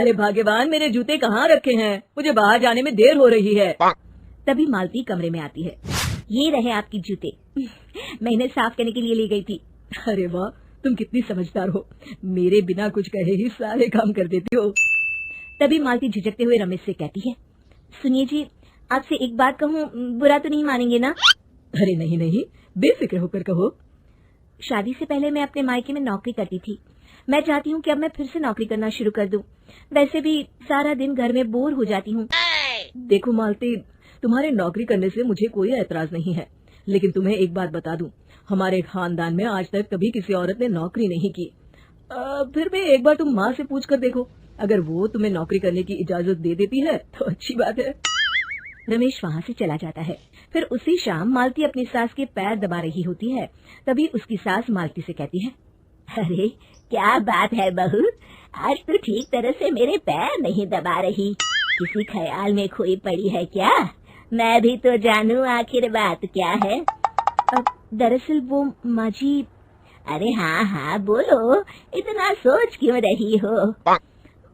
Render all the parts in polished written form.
अरे भाग्यवान, मेरे जूते कहाँ रखे हैं? मुझे बाहर जाने में देर हो रही है। तभी मालती कमरे में आती है। ये रहे आपकी जूते। मैं इन्हें साफ करने के लिए ले गई थी। अरे वाह, तुम कितनी समझदार हो, मेरे बिना कुछ कहे ही सारे काम कर देती हो। तभी मालती झिझकते हुए रमेश से कहती है, सुनिए जी, आपसे एक बात कहूँ, बुरा तो नहीं मानेंगे ना? अरे नहीं नहीं, बेफिक्र होकर कहो। शादी से पहले मैं अपने मायके में नौकरी करती थी। मैं चाहती हूँ कि अब मैं फिर से नौकरी करना शुरू कर दूं। वैसे भी सारा दिन घर में बोर हो जाती हूँ। देखो मालती, तुम्हारे नौकरी करने से मुझे कोई ऐतराज नहीं है, लेकिन तुम्हें एक बात बता दूं, हमारे खानदान में आज तक कभी किसी औरत ने नौकरी नहीं की। फिर भी एक बार तुम माँ से पूछ कर देखो, अगर वो तुम्हें नौकरी करने की इजाजत दे देती है तो अच्छी बात है। रमेश वहाँ से चला जाता है। फिर उसी शाम मालती अपनी सास के पैर दबा रही होती है। तभी उसकी सास मालती से कहती है, अरे क्या बात है बहू, आज तो ठीक तरह से मेरे पैर नहीं दबा रही, किसी ख्याल में खोई पड़ी है क्या? मैं भी तो जानूं आखिर बात क्या है। दरअसल वो माँ जी। अरे हाँ हाँ बोलो, इतना सोच क्यों रही हो?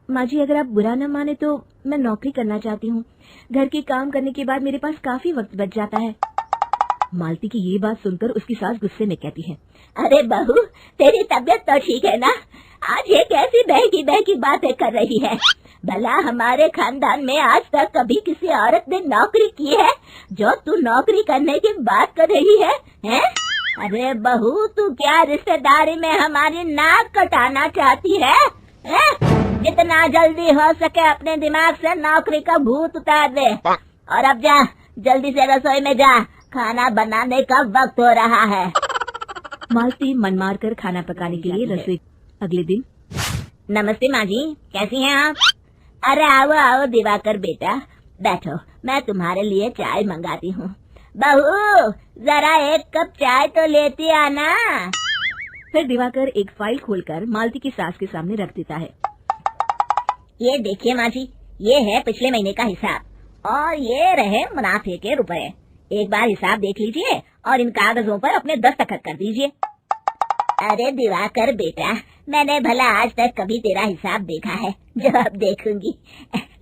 माँ जी, अगर आप बुरा न माने तो मैं नौकरी करना चाहती हूँ। घर के काम करने के बाद मेरे पास काफी वक्त बच जाता है। मालती की ये बात सुनकर उसकी सास गुस्से में कहती है, अरे बहू, तेरी तबीयत तो ठीक है ना? आज ये कैसी बहकी बहकी बातें कर रही है? भला हमारे खानदान में आज तक कभी किसी औरत ने नौकरी की है जो तू नौकरी करने की बात कर रही है, हैं? अरे बहू, तू क्या रिश्तेदारी में हमारी नाक कटाना चाहती है? जितना जल्दी हो सके अपने दिमाग से नौकरी का भूत उतार दे, और अब जा, जल्दी से रसोई में जा, खाना बनाने का वक्त हो रहा है। मालती मन मार कर खाना पकाने के लिए रसोई। अगले दिन। नमस्ते माँ जी, कैसी हैं आप? अरे आओ आओ दिवाकर बेटा, बैठो, मैं तुम्हारे लिए चाय मंगाती हूँ। बहू, जरा एक कप चाय तो लेती आना। फिर दिवाकर एक फाइल खोलकर मालती की सास के सामने रख देता है। ये देखिए माँ जी, ये है पिछले महीने का हिसाब और ये रहे मुनाफे के रुपए। एक बार हिसाब देख लीजिए और इन कागजों पर अपने दस्तखत कर दीजिए। अरे दिवाकर बेटा, मैंने भला आज तक कभी तेरा हिसाब देखा है जो अब देखूंगी?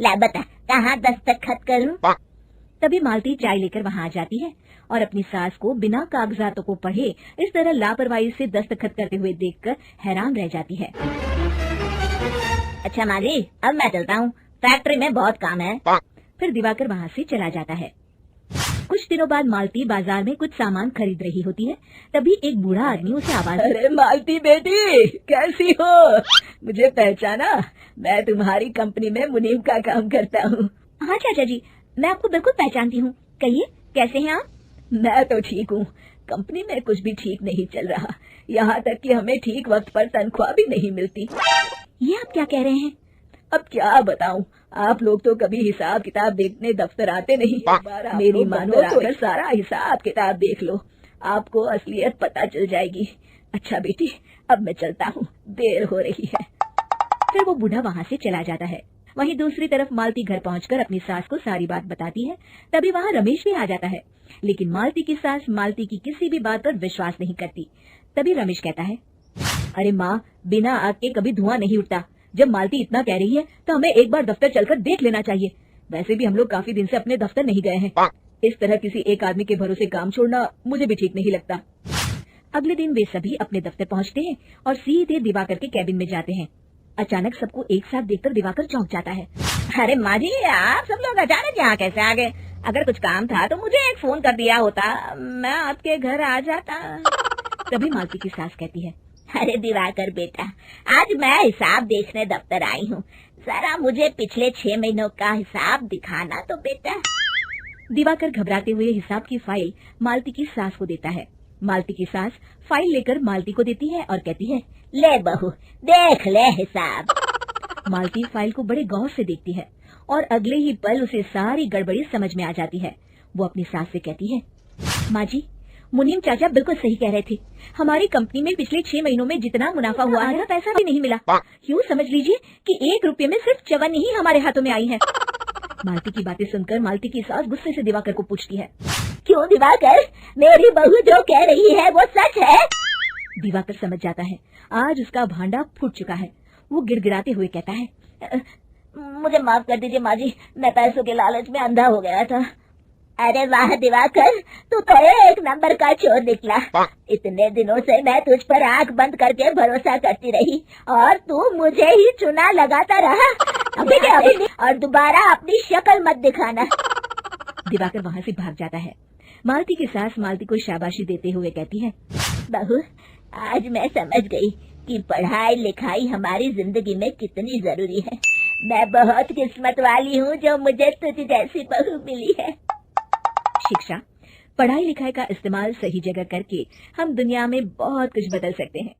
ला बता, कहाँ दस्तखत करूं? तभी मालती चाय लेकर वहाँ आ जाती है और अपनी सास को बिना कागजातों को पढ़े इस तरह लापरवाही से दस्तखत करते हुए देखकर हैरान रह जाती है। अच्छा माँ जी, अब मैं चलता हूँ, फैक्ट्री में बहुत काम है। फिर दिवाकर वहाँ से चला जाता है। कुछ दिनों बाद मालती बाजार में कुछ सामान खरीद रही होती है। तभी एक बूढ़ा आदमी उसे आवाज, अरे मालती बेटी, कैसी हो? मुझे पहचाना? मैं तुम्हारी कंपनी में मुनीम का काम करता हूँ। हाँ चाचा जी, मैं आपको बिल्कुल पहचानती हूँ। कहिए, कैसे हैं आप? मैं तो ठीक हूँ, कंपनी में कुछ भी ठीक नहीं चल रहा, यहाँ तक कि हमें ठीक वक्त पर तनख्वाह भी नहीं मिलती। ये आप क्या कह रहे हैं? अब क्या बताऊं, आप लोग तो कभी हिसाब किताब देखने दफ्तर आते नहीं। मेरी मानो तो सारा हिसाब किताब देख लो, आपको असलियत पता चल जाएगी। अच्छा बेटी, अब मैं चलता हूँ, देर हो रही है। फिर वो बूढ़ा वहाँ से चला जाता है। वहीं दूसरी तरफ मालती घर पहुंचकर अपनी सास को सारी बात बताती है। तभी वहाँ रमेश भी आ जाता है, लेकिन मालती की सास मालती की किसी भी बात पर विश्वास नहीं करती। तभी रमेश कहता है, अरे माँ, बिना आग के कभी धुआं नहीं उठता। जब मालती इतना कह रही है तो हमें एक बार दफ्तर चलकर देख लेना चाहिए। वैसे भी हम लोग काफी दिन से अपने दफ्तर नहीं गए हैं। इस तरह किसी एक आदमी के भरोसे काम छोड़ना मुझे भी ठीक नहीं लगता। अगले दिन वे सभी अपने दफ्तर पहुंचते हैं और सीधे दिवाकर के कैबिन में जाते हैं। अचानक सबको एक साथ देखकर दिवाकर चौंक जाता है। अरे माँ जी, आप सब लोग अचानक यहाँ कैसे आ गए? अगर कुछ काम था तो मुझे एक फोन कर दिया होता, मैं आपके घर आ जाता। तभी मालती की सास कहती है, अरे दिवाकर बेटा, आज मैं हिसाब देखने दफ्तर आई हूँ, जरा मुझे पिछले 6 महीनों का हिसाब दिखाना तो बेटा। दिवाकर घबराते हुए हिसाब की फाइल मालती की सास को देता है। मालती की सास फाइल लेकर मालती को देती है और कहती है, ले बहू, देख ले हिसाब। मालती फाइल को बड़े गौर से देखती है और अगले ही पल उसे सारी गड़बड़ी समझ में आ जाती है। वो अपनी सास से कहती है, माँ जी, मुनीम चाचा बिल्कुल सही कह रहे थे। हमारी कंपनी में पिछले 6 महीनों में जितना मुनाफा हुआ है, पैसा भी नहीं मिला। यूँ समझ लीजिए कि 1 रुपये में सिर्फ चवन्नी ही हमारे हाथों में आई है। मालती की बातें सुनकर मालती की सास गुस्से से दिवाकर को पूछती है, क्यों दिवाकर, मेरी बहू जो कह रही है वो सच है? दिवाकर समझ जाता है आज उसका भांडा फूट चुका है। वो गिड़गिड़ाते हुए कहता है, मुझे माफ कर दीजिए माँ जी, मैं पैसों के लालच में अंधा हो गया था। अरे वाह दिवाकर, तू तो एक नंबर का चोर निकला। इतने दिनों से मैं तुझ पर आंख बंद करके भरोसा करती रही और तू मुझे ही चुना लगाता रहा। अभी के अभी नहीं, और दोबारा अपनी शक्ल मत दिखाना। दिवाकर वहाँ से भाग जाता है। मालती की सास मालती को शाबाशी देते हुए कहती है, बहू, आज मैं समझ गई कि पढ़ाई लिखाई हमारी जिंदगी में कितनी जरूरी है। मैं बहुत किस्मत वाली हूँ जो मुझे तुझ जैसी बहू मिली है। शिक्षा, पढ़ाई लिखाई का इस्तेमाल सही जगह करके हम दुनिया में बहुत कुछ बदल सकते हैं।